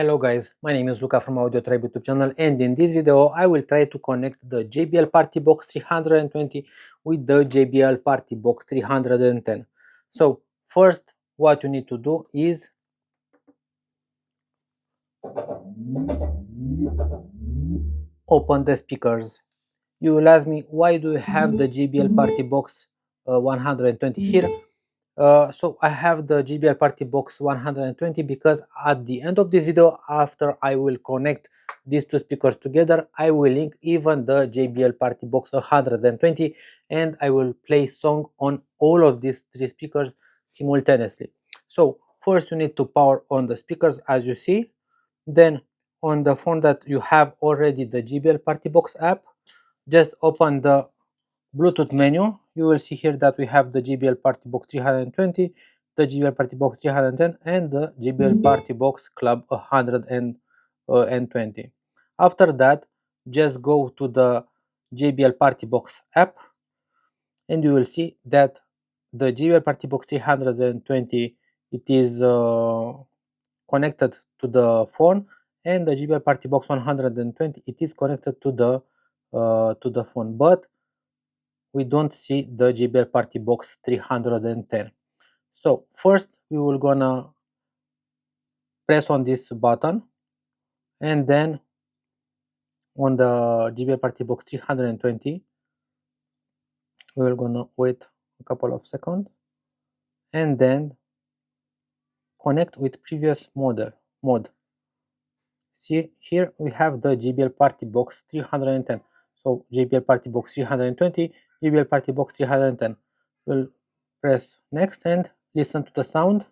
Hello guys, my name is Luca from AudioTribe YouTube channel, and in this video I will try to connect the JBL Partybox 320 with the JBL Partybox 310. So first what you need to do is open the speakers. You will ask me, why do you have the JBL Partybox 120 here? So I have the JBL Partybox 120 because at the end of this video, after I will connect these two speakers together, I will link even the JBL Partybox 120 and I will play song on all of these three speakers simultaneously. So first you need to power on the speakers as you see. Then on the phone that you have already the JBL Partybox app, just open the Bluetooth menu. You will see here that we have the JBL Partybox 320, the JBL Partybox 310, and the JBL Partybox Club 120. After that, just go to the JBL Partybox app, and you will see that the JBL Partybox 320 it is connected to the phone, and the JBL Partybox 120 it is connected to the phone, but we don't see the JBL Partybox 310. So first we will gonna press on this button, and then on the JBL Partybox 320 we will gonna wait a couple of seconds and then connect with previous mode. See here we have the JBL Partybox 310. So JBL Partybox 320, JBL Partybox 310. We'll press next and listen to the sound.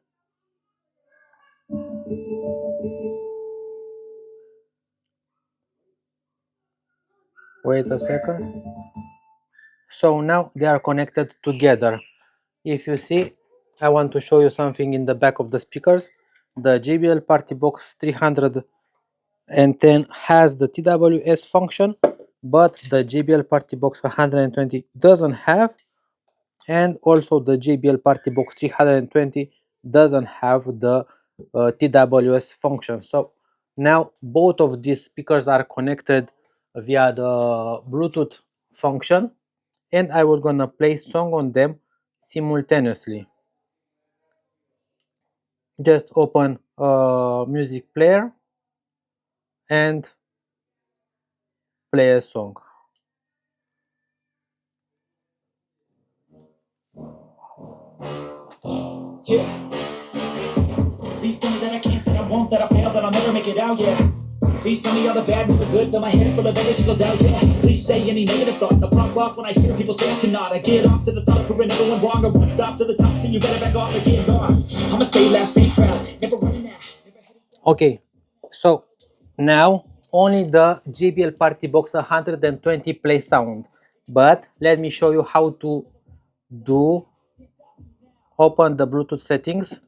Wait a second. So now they are connected together. If you see, I want to show you something in the back of the speakers. The JBL Partybox 310 has the TWS function, but the JBL Partybox 120 doesn't have, and also the JBL Partybox 320 doesn't have the TWS function. So now both of these speakers are connected via the Bluetooth function, and I will gonna play song on them simultaneously. Just open a music player and play a song. Yeah. Please tell me that I can't, that I won't, that I fail, that I'll never make it out, yeah. Please tell me all the bad, never good, fill my head full of every single doubt, yeah. Please say any negative thoughts, I pop off when I hear people say I cannot. I get off to the thought, proving everyone wrong, I won't stop to the top, so you better back off or get lost. I'ma stay loud, stay proud, never running out. Okay, so now only the JBL Partybox 120 play sound, but let me show you how to do. Open the Bluetooth settings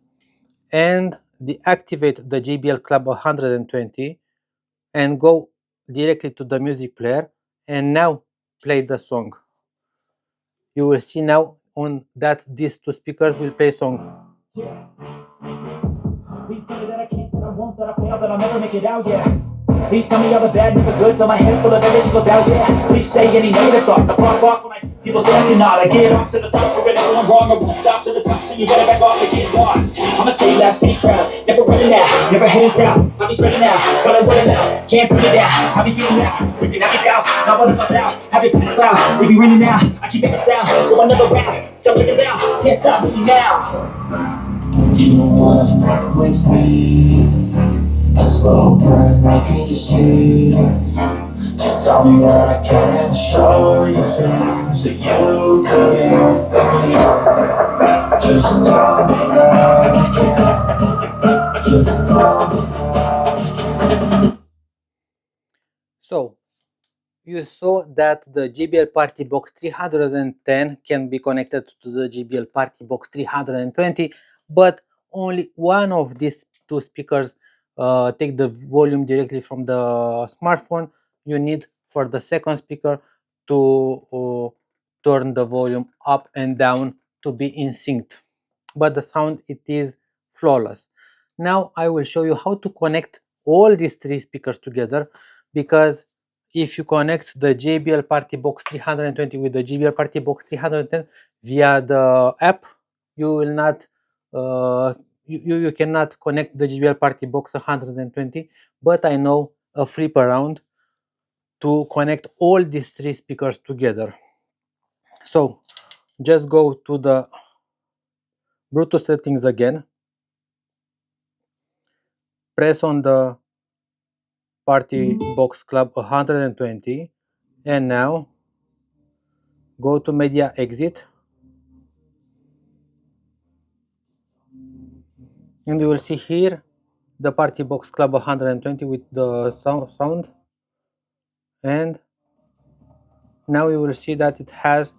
and deactivate the JBL Club 120 and go directly to the music player, and now play the song. You will see now on that these two speakers will play song. Yeah. Please tell me that I can't, that I won't, that I fail, that I'll never make it out, yeah. Please tell me all the bad, never good, fill my head full of every single doubt, yeah. Please say any negative thoughts, I pop off when I hear people say I cannot. I get off to the top, proving everyone wrong, I won't stop to the top, so you better back off or get lost. I'ma stay loud, stay proud, never running out, never heading south. I'll be spreading out, got a word of mouth, can't put me down. I'll be getting out, we can have it down, not what I'm about. Have it feeling loud, we be ringing out, I keep making sound, go another round, don't let it down, can't stop me now. You don't wanna fuck with me. A slow burn making you see. Just tell me that I can show you things that you couldn't. Just tell me that I can. Just tell me that I can. So you saw that the JBL Partybox 310 can be connected to the JBL Partybox 320, but only one of these two speakers take the volume directly from the smartphone. You need for the second speaker to turn the volume up and down to be in sync, but the sound it is flawless. Now I will show you how to connect all these three speakers together, because if you connect the JBL Partybox 320 with the JBL Partybox 310 via the app, you will not you cannot connect the JBL Partybox 120, but I know a flip around to connect all these three speakers together. So just go to the Bluetooth settings again, press on the Partybox Club 120, and now go to media exit, and you will see here the Partybox Club 120 with the sound, and now you will see that it has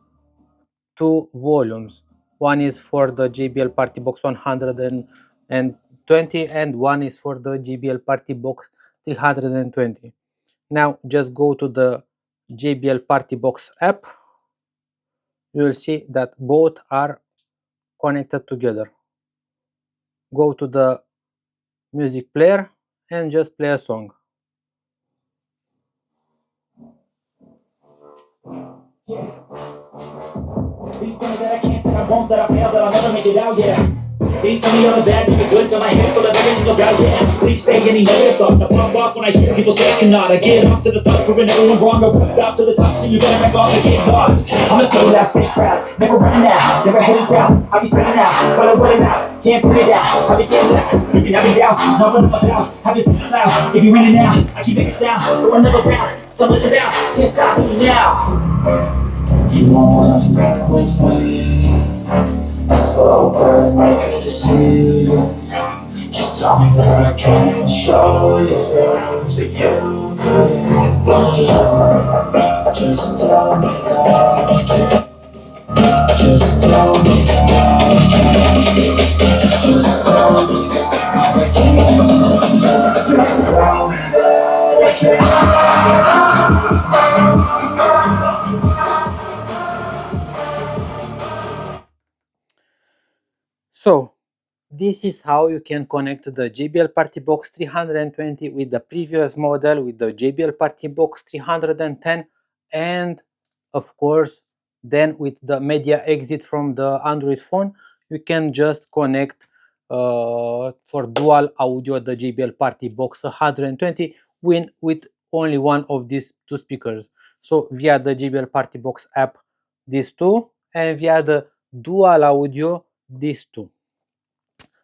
two volumes. One is for the JBL Partybox 120 and one is for the JBL Partybox 320. Now just go to the JBL Partybox app. You will see that both are connected together. Go to the music player and just play a song. Please tell me that I can't, that I won't, that I fail, that I'll never make it out, yeah. Please tell me all the bad, make it good, fill my head full of every single doubt, yeah. Please say any negative thoughts, I pop off when I hear people say I cannot. I get off to the thought, proving everyone wrong, I won't stop to the top, so you better back off and get lost. I'm a slow down, stay craft, never running out, never heading south. I'll be spinning out, but I wouldn't out, can't put it down, I'll be getting out. You can have me down, not running my down, have you feeling loud, if you winning now, I keep making sound, go another round, something down, can't stop me now. You wanna fuck with me? A slow birth making a scene. Just tell me that I can show you things that you couldn't believe. Just tell me that I can. Just tell me that I can. Just tell me that I can. Just tell me that I can. So this is how you can connect the JBL Partybox 320 with the previous model, with the JBL Partybox 310, and of course then with the media exit from the Android phone you can just connect for dual audio the JBL Partybox 120 with only one of these two speakers. So via the JBL Partybox app, these two, and via the dual audio, these two.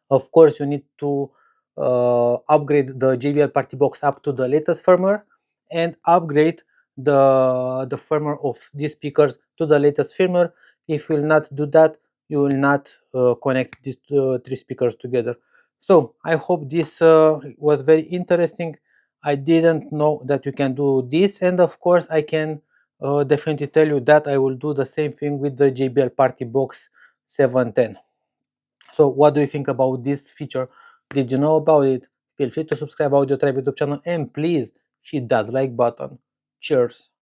Of course, you need to upgrade the JBL Partybox app to the latest firmware and upgrade the firmware of these speakers to the latest firmware. If you will not do that, you will not connect these three speakers together. So I hope this was very interesting. I didn't know that you can do this, and of course I can definitely tell you that I will do the same thing with the JBL Partybox 710. So what do you think about this feature? Did you know about it? Feel free to subscribe to AudioTribe YouTube channel and please hit that like button. Cheers!